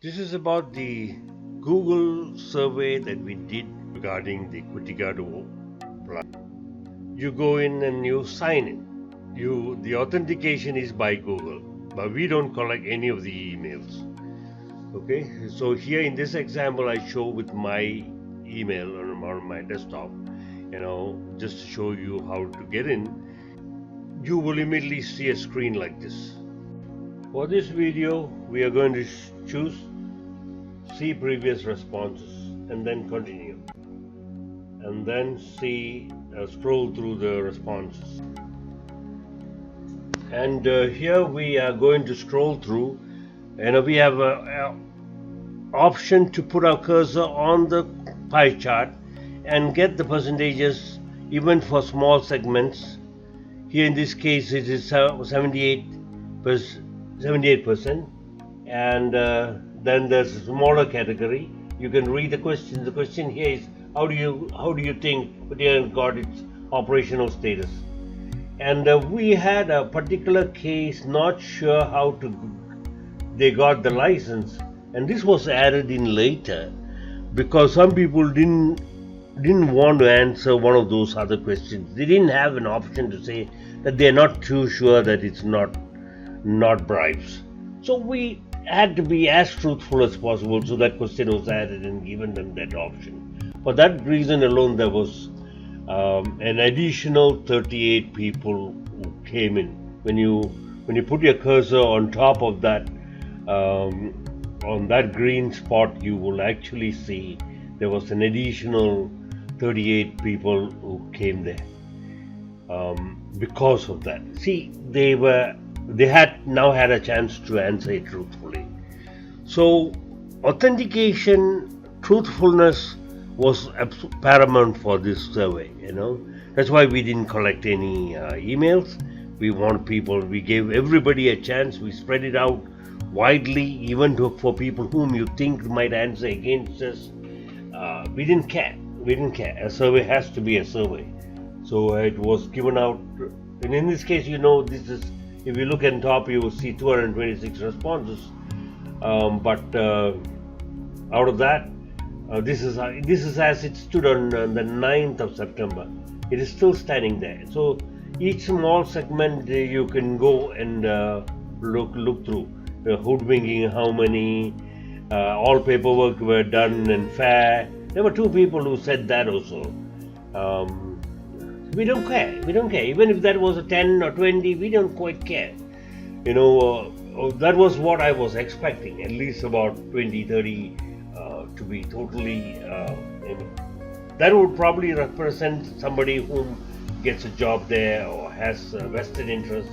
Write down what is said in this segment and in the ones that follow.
This is about the Google survey that we did regarding the Kuttikatt plant. You go in and you sign in. The authentication is by Google, but we don't collect any of the emails. Okay, so here in this example, I show with my email on my desktop. Just to show you how to get in. You will immediately see a screen like this. For this video, we are going to choose see previous responses and then continue, and then scroll through the responses. And here we are going to scroll through, and we have an option to put our cursor on the pie chart and get the percentages even for small segments. Here in this case it is 78%, and then there's a smaller category. You can read the question. The question here is how do you think Kuttikatt got its operational status? And we had a particular case, not sure how they got the license, and this was added in later because some people didn't want to answer one of those other questions. They didn't have an option to say that they're not too sure that it's not bribes. So we had to be as truthful as possible, so that question was added and given them that option. For that reason alone, there was an additional 38 people who came in. When you put your cursor on top of that, on that green spot, you will actually see there was an additional 38 people who came there because of that. See, they had now had a chance to answer it truthfully. So authentication, truthfulness was paramount for this survey. That's why we didn't collect any emails. We gave everybody a chance. We spread it out widely, even for people whom you think might answer against us. We didn't care. A survey has to be a survey. So it was given out, and in this case, this is, if you look at the top, you will see 226 responses. But out of that, this is as it stood on the 9th of September. It is still standing there. So each small segment you can go and look through. Hoodwinking, how many, all paperwork were done and fair. There were 2 people who said that also. We don't care. Even if that was a 10 or 20, we don't quite care. That was what I was expecting, at least about 20, 30 to be totally. That would probably represent somebody who gets a job there or has a vested interest.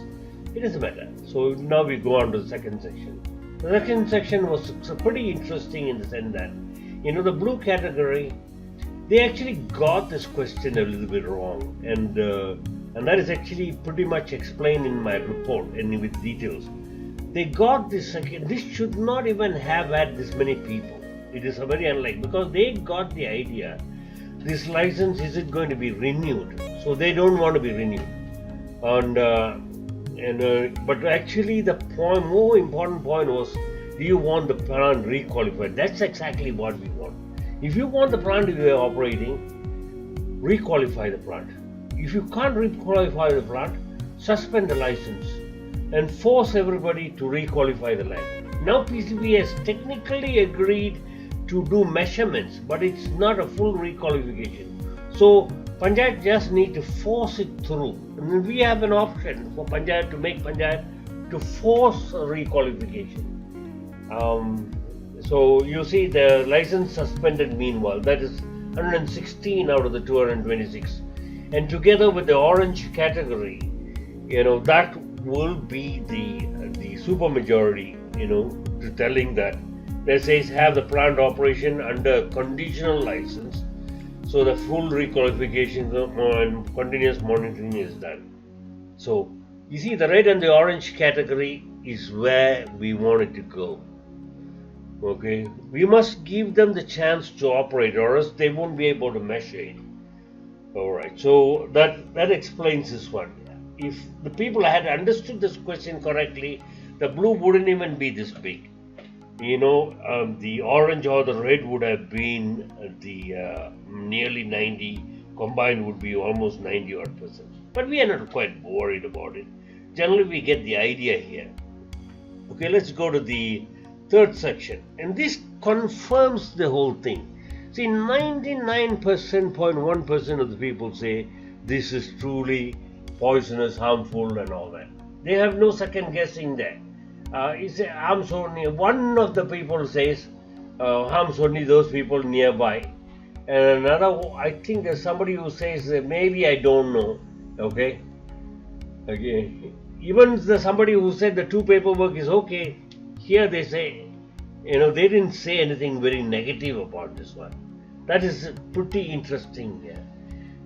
It doesn't matter. So now we go on to the second section. The second section was pretty interesting in the sense that, the blue category, they actually got this question a little bit wrong, and that is actually pretty much explained in my report and with details. They got this. This should not even have had this many people. It is a very unlikely, because they got the idea. This license, is it going to be renewed? So they don't want to be renewed, but actually the more important point was, do you want the plant requalified? That's exactly what we want. If you want the plant to be operating, requalify the plant. If you can't requalify the plant, suspend the license and force everybody to requalify the land. Now PCB has technically agreed to do measurements, but it's not a full requalification. So Panchayat just need to force it through. And we have an option for Panchayat to make Panchayat to force a requalification. So you see the license suspended meanwhile. That is 116 out of the 226. And together with the orange category, that will be the super majority, to telling that they says have the plant operation under conditional license. So the full requalification and continuous monitoring is done. So you see the red and the orange category is where we want it to go. Okay, we must give them the chance to operate, or else they won't be able to measure it. Alright, so that explains this one. If the people had understood this question correctly, the blue wouldn't even be this big. The orange or the red would have been the nearly 90, combined would be almost 90 odd percent. But we are not quite worried about it. Generally, we get the idea here. Okay, let's go to the third section. And this confirms the whole thing. See, 99.1% of the people say this is truly poisonous, harmful, and all that. They have no second guessing there. Harms only. One of the people says harms only those people nearby, and another, I think there's somebody who says maybe I don't know. Okay. Even somebody who said the two paperwork is okay. Here they say, they didn't say anything very negative about this one. That is pretty interesting here,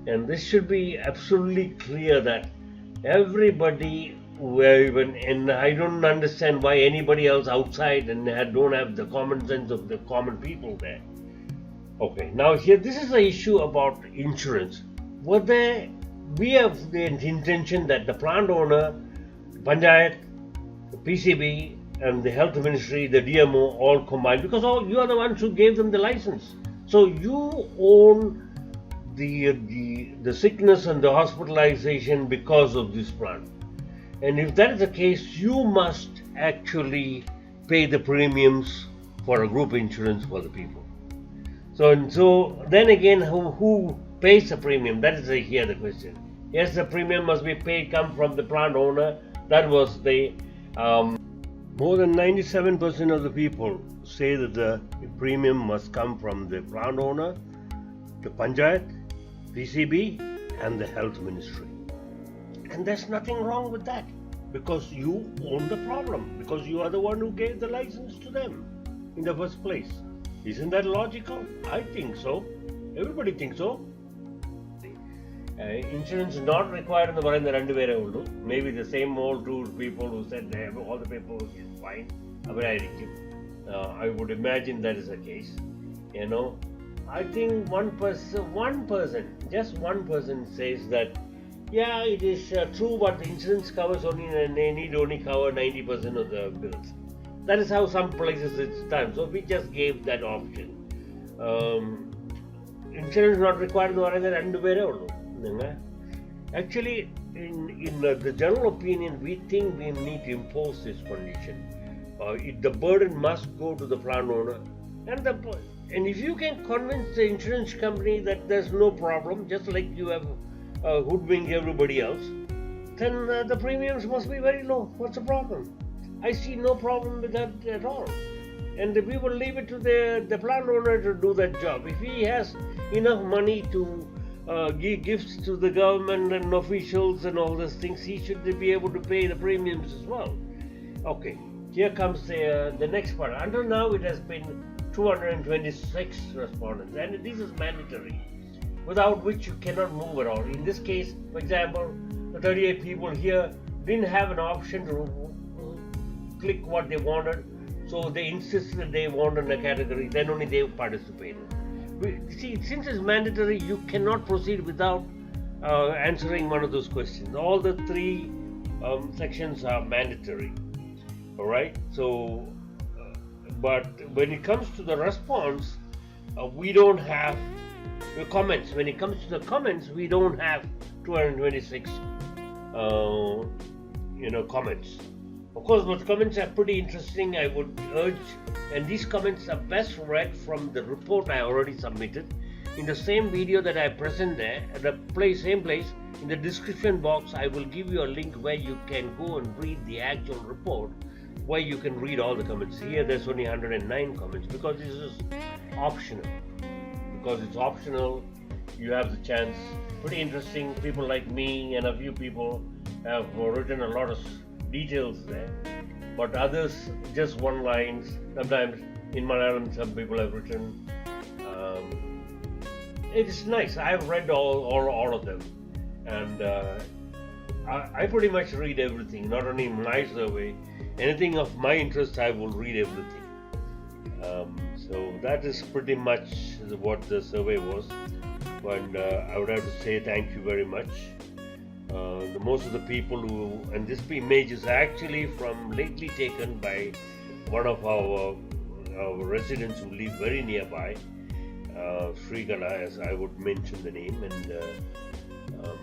and this should be absolutely clear that everybody. And I don't understand why anybody else outside and don't have the common sense of the common people there. Okay, now here this is the issue about insurance. We have the intention that the plant owner, Panchayat, the PCB, and the health ministry, the DMO, all combined, because you are the ones who gave them the license. So you own the sickness and the hospitalization because of this plant. And if that is the case, you must actually pay the premiums for a group insurance for the people. So then again, who pays the premium? That is here the question. Yes, the premium must be paid, come from the plant owner. That was the more than 97% of the people say that the premium must come from the plant owner, the Panchayat, PCB, and the health ministry. And there's nothing wrong with that, because you own the problem, because you are the one who gave the license to them in the first place. Isn't that logical? I think so. Everybody thinks so. Insurance is not required in the Varanda. Maybe the same old two people who said they have all the paperwork is fine. I would imagine that is the case. I think just one person says that, yeah, it is true, but the insurance covers only, and they need only cover 90% of the bills. That is how some places it's done. So we just gave that option. Insurance not required. Actually, in the general opinion, we think we need to impose this condition. The burden must go to the plant owner, and if you can convince the insurance company that there's no problem, just like you have hoodwink everybody else, then the premiums must be very low. What's the problem? I see no problem with that at all. And we will leave it to the plant owner to do that job. If he has enough money to give gifts to the government and officials and all those things, he should be able to pay the premiums as well. Okay, here comes the next part. Until now, it has been 226 respondents, and this is mandatory, without which you cannot move at all. In this case, for example, the 38 people here didn't have an option to click what they wanted, so they insisted they wanted a category, then only they participated. See, since it's mandatory, you cannot proceed without answering one of those questions. All the three sections are mandatory. All right, so but when it comes to the response, we don't have the comments. When it comes to the comments, we don't have 226 comments. Of course, but comments are pretty interesting. I would urge, and these comments are best read from the report I already submitted. In the same video that I present there, at the same place, in the description box, I will give you a link where you can go and read the actual report, where you can read all the comments. Here there's only 109 comments because this is optional. Because it's optional, you have the chance. Pretty interesting. People like me and a few people have written a lot of details there, but others just one lines. Sometimes in Malayalam some people have written. It's nice. I've read all of them, and I pretty much read everything. Not only my survey, anything of my interest, I will read everything. So that is pretty much what the survey was. And I would have to say thank you very much. Most of the people and this image is actually lately taken by one of our residents who live very nearby, Srigala, as I would mention the name, um,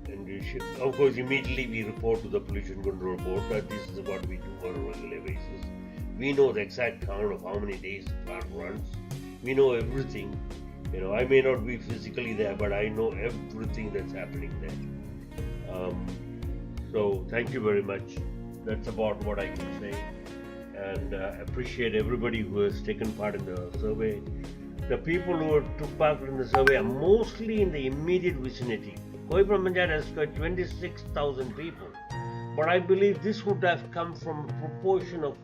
and we should, of course, immediately we report to the Pollution Control Board that this is what we do on a regular basis. We know the exact count of how many days the plant runs. We know everything. I may not be physically there, but I know everything that's happening there. So thank you very much. That's about what I can say. And appreciate everybody who has taken part in the survey. The people who took part in the survey are mostly in the immediate vicinity. Koipur Panchayat has got 26,000 people, but I believe this would have come from a proportion of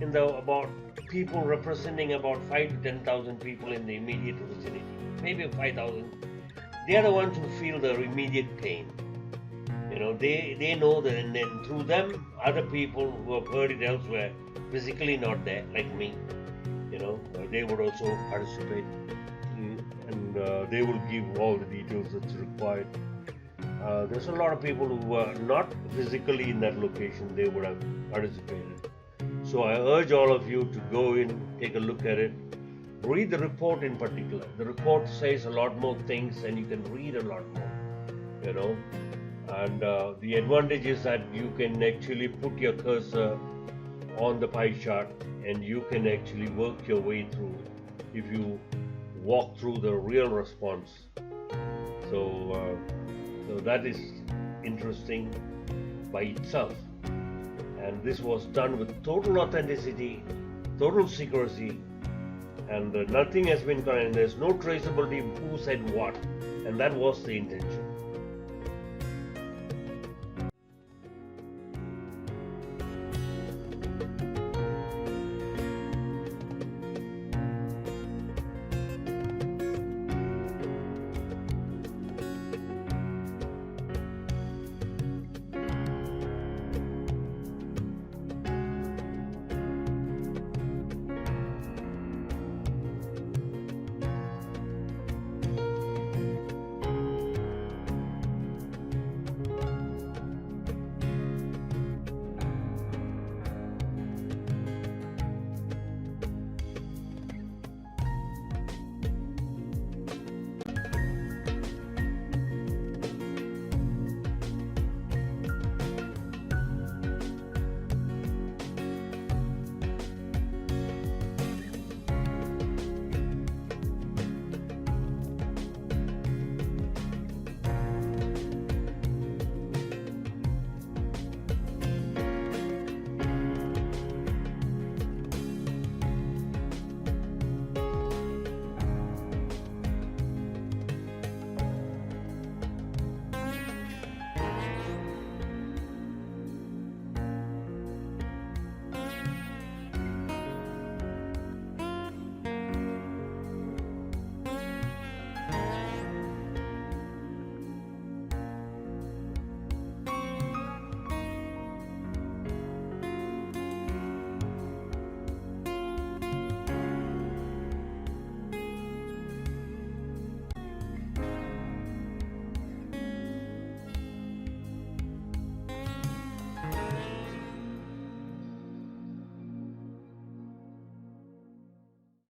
about people representing about 5 to 10,000 people in the immediate vicinity, maybe 5,000. They are the ones who feel the immediate pain. They know that, and then through them, other people who have heard it elsewhere, physically not there, like me, they would also participate, and they will give all the details that's required. There's a lot of people who were not physically in that location, they would have participated. So I urge all of you to go in, take a look at it, read the report in particular. The report says a lot more things and you can read a lot more, and the advantage is that you can actually put your cursor on the pie chart and you can actually work your way through if you walk through the real response. So that is interesting by itself. And this was done with total authenticity, total secrecy, and nothing has been done. There's no traceability who said what, and that was the intention.